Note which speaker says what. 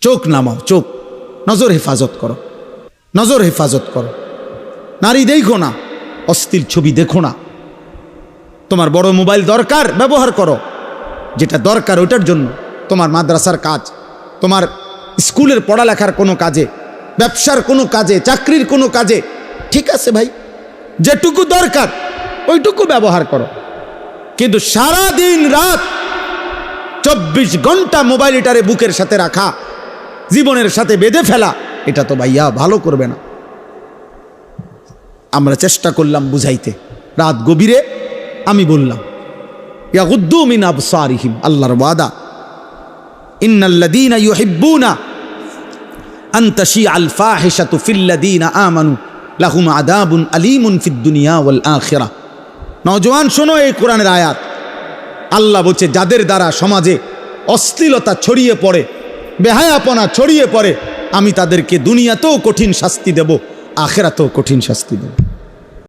Speaker 1: চোখ নামাও, চোখ, নজর হেফাজত করো, নজর হেফাজত করো। নারী দেখো না, অশ্লীল ছবি দেখো না। তোমার বড় মোবাইল দরকার, ব্যবহার করো, যেটা দরকার ওটার জন্য। তোমার মাদ্রাসার কাজ, তোমার স্কুলের পড়ালেখার কোনো কাজে, ব্যবসার কোনো কাজে, চাকরির কোনো কাজে, ঠিক আছে ভাই, যেটুকু দরকার ওইটুকু ব্যবহার করো। কিন্তু সারা দিন রাত 24 ঘন্টা মোবাইল এটারে বুকের সাথে রাখা, জীবনের সাথে বেঁধে ফেলা, এটা তো ভাইয়া ভালো করবে না। আমরা চেষ্টা করলাম বুঝাইতে, রাত গভীরে আমি বললাম, ইয়াগুদ্দু মিন আবসারিহিম, আল্লাহর ওয়াদা, ইন্নাল্লাযীনা ইউহিব্বুনা আন তাশিআল ফাহিশাতু ফিল্লাযীনা আমানু লাহুম আযাবুন আলীমুন ফিদ দুনিয়া ওয়াল আখিরাহ। নওজোয়ান শোনো এই কোরআনের আয়াত। আল্লাহ বলছে, যাদের দ্বারা সমাজে অশ্লীলতা ছড়িয়ে পড়ে, বেহায়াপনা ছড়িয়ে পড়ে, আমি তাদেরকে দুনিয়াতেও কঠিন শাস্তি দেব, আখিরাতেও কঠিন শাস্তি দেব।